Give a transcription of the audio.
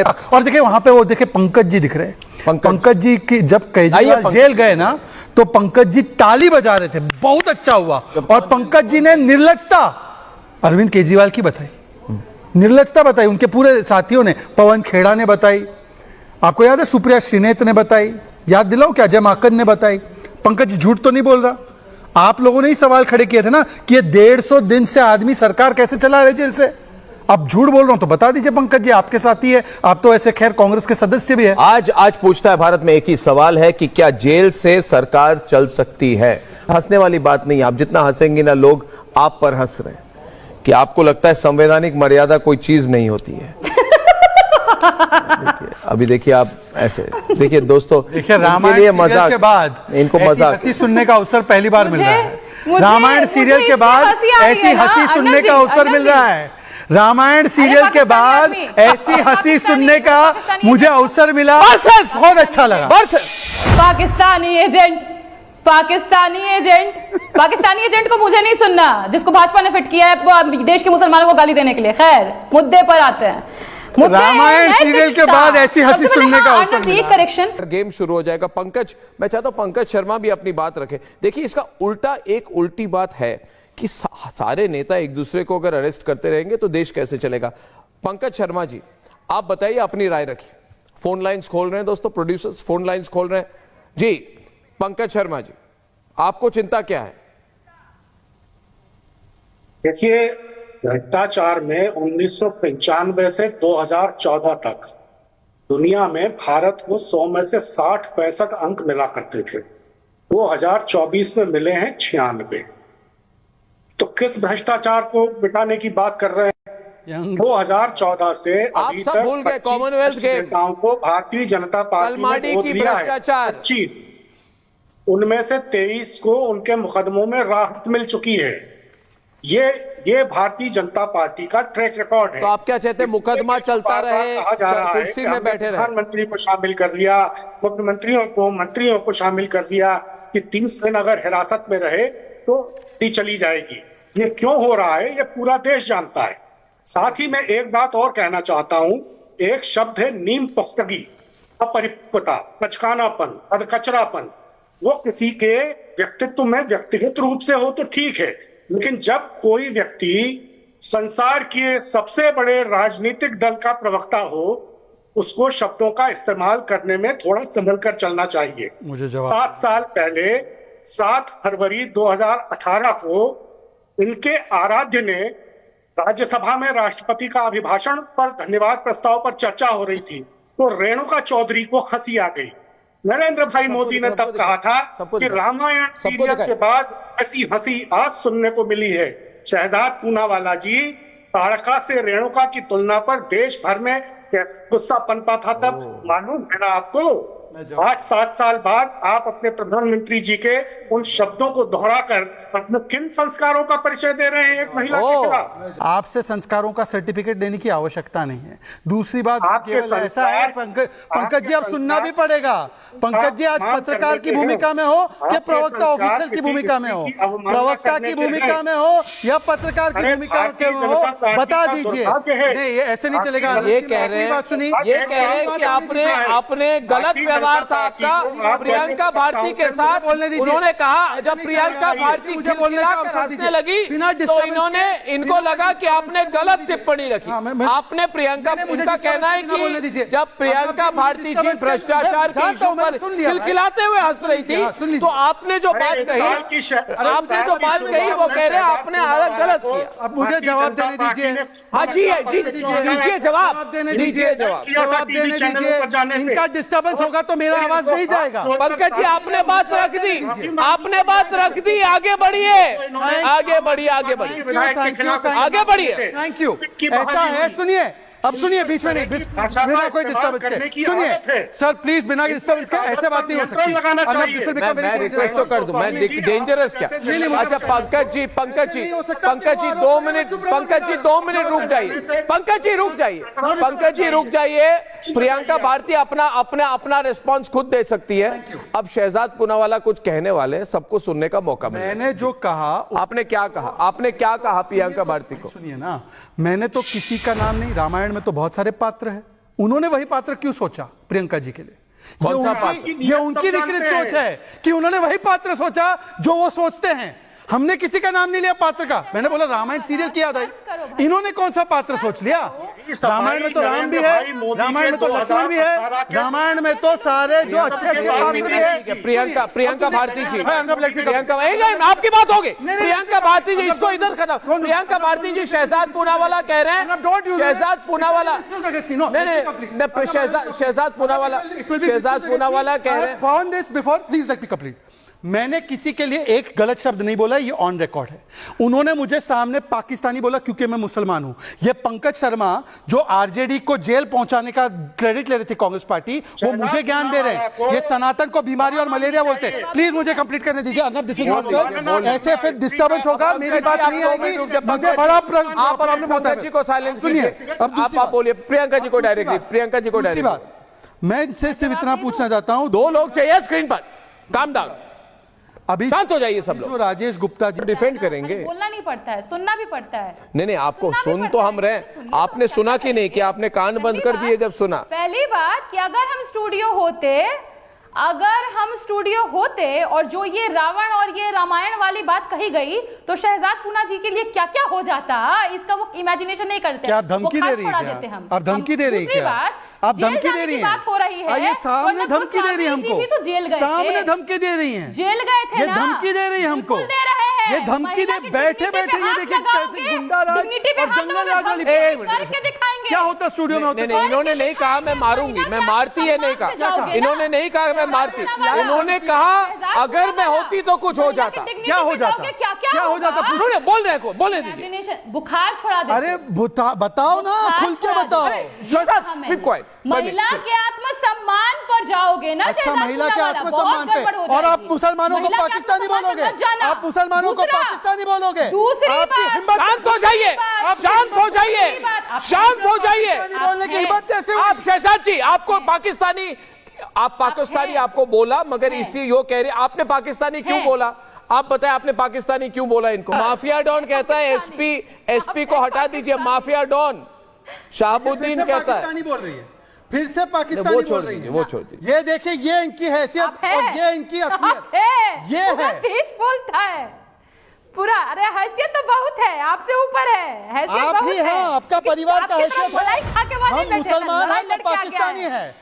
और देखिए वहां पे वो देखिए पंकज जी दिख रहे हैं। पंकज जी की जब केजरीवाल जेल गए ना तो पंकज जी ताली बजा रहे थे, बहुत अच्छा हुआ। और पंकज जी ने निर्लजता अरविंद केजरीवाल की बताई, निर्लजता बताई, उनके पूरे साथियों ने, पवन खेड़ा ने बताई, आपको याद है सुप्रिया श्रीनेत ने बताई, याद दिलाऊं क्या, अजय माकन ने बताई। पंकज जी झूठ तो नहीं बोल रहा। आप लोगों ने ही सवाल खड़े किए थे ना कि ये 150 दिन से आदमी सरकार कैसे चला रहे जेल से। अब झूठ बोल रहा हूं तो बता दीजिए पंकज जी, आपके साथ ही है, आप तो ऐसे खैर कांग्रेस के सदस्य भी है। आज पूछता है भारत में एक ही सवाल है कि क्या जेल से सरकार चल सकती है। हंसने वाली बात नहीं, आप जितना हंसेंगे ना लोग आप पर हंस रहे हैं कि आपको लगता है संवैधानिक मर्यादा कोई चीज नहीं होती है। अभी देखिए आप ऐसे देखिए दोस्तों, देखिए रामायण मजाक के बाद इनको मजाक हंसी सुनने का अवसर पहली बार मिल रहा है। रामायण सीरियल के बाद ऐसी हंसी सुनने का अवसर मिल रहा है। रामायण सीरियल के बाद ऐसी हंसी सुनने का मुझे अवसर मिला, बहुत अच्छा लगा। पाकिस्तानी एजेंट को मुझे नहीं सुनना, जिसको भाजपा ने फिट किया है वो देश के मुसलमानों को गाली देने के लिए। खैर मुद्दे पर आते हैं। रामायण सीरियल के बाद ऐसी हंसी सुनने का अवसर मिला। करेक्शन गेम शुरू हो जाएगा। पंकज, मैं चाहता हूं पंकज शर्मा भी अपनी बात रखे। देखिए इसका उल्टा एक उल्टी बात है कि सारे नेता एक दूसरे को अगर अरेस्ट करते रहेंगे तो देश कैसे चलेगा। पंकज शर्मा जी, आप बताइए, अपनी राय रखिए। फोन लाइंस खोल रहे हैं दोस्तों, प्रोड्यूसर्स फोन लाइंस खोल रहे हैं जी। पंकज शर्मा जी, आपको चिंता क्या है? देखिए, भ्रष्टाचार में 1995 से 2014 तक दुनिया में भारत को 100 में से 60-65 अंक मिला करते थे। 2024 में मिले हैं 96। तो किस भ्रष्टाचार को मिटाने की बात कर रहे हैं? 2014 से अभी तक भूल गए कॉमनवेल्थ गेम नेताओं को भारतीय जनता पार्टी ने गोद लिया है 25, उनमें से 23 को उनके मुकदमों में राहत मिल चुकी है। ये भारतीय जनता पार्टी का ट्रैक रिकॉर्ड है। तो आप क्या चाहते हैं, मुकदमा चलता रहे, कुर्सी में बैठे रहे? प्रधानमंत्री को शामिल कर लिया, मुख्यमंत्रियों को, मंत्रियों को शामिल कर दिया कि 30 दिन अगर हिरासत में रहे तो चली जाएगी। ये क्यों हो रहा है ये पूरा देश जानता है। साथ ही मैं एक बात और कहना चाहता हूं, एक शब्द है नीम पुख्तगी, अपरिपक्वता, कचकानापन, अधकचरापन। वो किसी के व्यक्तित्व में व्यक्तिगत रूप से हो तो ठीक है, लेकिन जब कोई व्यक्ति संसार के सबसे बड़े राजनीतिक दल का प्रवक्ता हो, उसको शब्दों का इस्तेमाल करने में थोड़ा संभल कर चलना चाहिए। 7 साल पहले 7 फरवरी 2018 को इनके आराध्य ने राज्यसभा में राष्ट्रपति का अभिभाषण पर धन्यवाद प्रस्ताव पर चर्चा हो रही थी, तो रेणुका चौधरी को हंसी आ गई। नरेंद्र भाई मोदी ने तब कहा था कि रामायण सीरियल के बाद ऐसी हंसी आज सुनने को मिली है। शहजाद पूनावाला जी, ताड़का से रेणुका की तुलना पर देश भर में कैसे गुस्सा पनपा था तब मालूम है ना आपको? आज 7 साल बाद आप अपने प्रधानमंत्री जी के उन शब्दों को दोहराकर अपने किन संस्कारों का परिचय दे रहे हैं एक महिला के खिलाफ? आपसे संस्कारों का सर्टिफिकेट देने की आवश्यकता नहीं है। दूसरी बात केवल ऐसा है पंकज जी, अब सुनना भी पड़ेगा। पंकज जी आज पत्रकार की भूमिका में हो कि प्रवक्ता ऑफिशियल की भूमिका में हो, प्रवक्ता की भूमिका में हो या पत्रकार की भूमिका के में हो, बता दीजिए। नहीं, ये ऐसे नहीं चलेगा। ये कह रहे हैं, ये कह रहे हैं कि आपने गलत व्यवहार था आपका प्रियंका भारती के साथ। उन्होंने कहा जब प्रियंका भारती हंसने लगी तो इनको लगा कि आपने गलत टिप्पणी रखी। आपने प्रियंका, उनका कहना है कि जब प्रियंका भारती जी भ्रष्टाचार के इशू पर खिलखिलाते हुए हंस रही थी तो आपने जो बात कही वो कह रहे हैं आपने अलग गलत किया। अब मुझे जवाब देने दीजिए। हाँ जी, दीजिए जवाब, दीजिए जवाब देने दीजिए। इनका डिस्टर्बेंस होगा तो मेरा आवाज नहीं जाएगा। पंकज जी आपने बात रख दी, आपने बात रख दी, आगे बढ़िए, आगे बढ़िए, आगे बढ़िए, आगे बढ़िए। Thank you. ऐसा है, सुनिए, अब सुनिए, बीच में नहीं, बिना कोई डिस्टर्बेंस के सुनिए सर, प्लीज बिना डिस्टर्बेंस के ऐसे बात नहीं हो सकती। मैं रिक्वेस्ट तो कर दूं, मैं डेंजरस क्या? अच्छा पंकज जी 2 मिनट, पंकज जी 2 मिनट रुक जाइए, पंकज जी रुक जाइए। प्रियंका भारती अपना रिस्पॉन्स खुद दे सकती है। अब शहजाद पूनावाला कुछ कहने वाले हैं, सबको सुनने का मौका मिले। मैंने जो कहा, आपने क्या कहा प्रियंका भारती को? सुनिए ना, मैंने तो किसी का नाम नहीं, रामायण में तो बहुत सारे पात्र हैं, उन्होंने वही पात्र क्यों सोचा प्रियंका जी के लिए? कौन सा पात्र? ये उनकी विकृत सोच है कि उन्होंने वही पात्र सोचा जो वो सोचते हैं। हमने किसी का नाम नहीं लिया पात्र का। मैंने बोला रामायण सीरियल की याद आई, इन्होंने कौन सा पात्र सोच लिया? रामायण में तो राम भी है, रामायण में तो लक्ष्मण भी है, रामायण में तो सारे जो अच्छे अच्छे पात्र भी है। प्रियंका भारती जी, आपकी बात होगी। प्रियंका भारती जी, इसको इधर खत्म। प्रियंका भारती जी शहजाद पूनावाला कह रहे हैं, शहजाद पूनावाला शहजाद पूनावाला कह रहे हैं। मैंने किसी के लिए एक गलत शब्द नहीं बोला, ये ऑन रिकॉर्ड है। उन्होंने मुझे सामने पाकिस्तानी बोला क्योंकि मैं मुसलमान हूं। ये पंकज शर्मा जो आरजेडी को जेल पहुंचाने का क्रेडिट ले रहे थे कांग्रेस पार्टी, वो मुझे ज्ञान दे रहे हैं। ये सनातन को बीमारी और मलेरिया बोलते हैं। प्लीज मुझे कंप्लीट करने दीजिए। ऐसे फिर डिस्टर्बेंस होगा, मेरी बात नहीं आएगी, मुझे बड़ा प्रॉब्लम होता है। को साइलेंस कीजिए। अब आप बोलिए प्रियंका जी को डायरेक्टली। मैं इनसे सिर्फ इतना पूछना चाहता हूं, 2 लोग चाहिए स्क्रीन पर, काम डाउन, अभी शांत हो जाइए सब लोग। जो राजेश गुप्ता जी डिफेंड करेंगे, बोलना नहीं पड़ता है, सुनना भी पड़ता है। नहीं आपको सुन तो हम रहे, आपने सुना कि नहीं कि आपने कान बंद कर दिए जब सुना? पहली बात कि अगर हम स्टूडियो होते और जो ये रावण और ये रामायण वाली बात कही गई तो शहजाद पूना जी के लिए क्या क्या हो जाता, इसका वो इमेजिनेशन नहीं करते। क्या धमकी दे रही है? आप धमकी दे रही है? आप धमकी दे रही है? बात हो रही है, ये सामने धमकी दे रही है हमको। तो जेल गए, सामने धमकी दे रही है, जेल गए थे ना, ये धमकी दे रही है हमको, दे रहे हैं। ये धमकी दे बैठे बैठे। ये देखिए कैसे गुंडा राज और जंगल राज वाली करके दिखाएंगे। क्या होता स्टूडियो में होता? नहीं, इन्होंने नहीं कहा मैं मारूंगी, मैं मारती है नहीं कहा। इन्होंने नहीं कहा मैं मारती, उन्होंने कहा अगर मैं होती तो कुछ हो जाता। क्या हो जाता? क्या हो जाता? उन्होंने बोल रहे को बोलने दीजिए। बुखार छोड़ा दे। अरे बताओ ना, खुल के बताओ। महिला के आत्मसम्मान पर जाओगे ना। अच्छा, महिला के आत्मसम्मान पे, और आप मुसलमानों को पाकिस्तानी बोलोगे? आप मुसलमानों को पाकिस्तानी बोलोगे? दूसरी बात, शांत हो जाइए, शांत हो जाइए, शांत हो जाइए। बोलने की हिम्मत कैसे? आप शहजाद जी, आपको पाकिस्तानी आपको बोला, मगर इसी यो कह रहे आपने पाकिस्तानी क्यों बोला? आप बताएं आपने पाकिस्तानी क्यों बोला इनको? माफिया डॉन कहता है एसपी को हटा दीजिए। माफिया डॉन शाहबुद्दीन कहता है, बोल रही है फिर से पाकिस्तानी बोल रही है। वो छोड़ दीजिए। ये देखिए, ये इनकी हैसियत और ये इनकी असलियत, ये है। देश बोलता है पूरा। अरे हैसियत तो बहुत है, आपसे ऊपर है हैसियत, आप ही हैं, आपका परिवार का हैसियत है। हम मुसलमान हैं तो पाकिस्तानी है।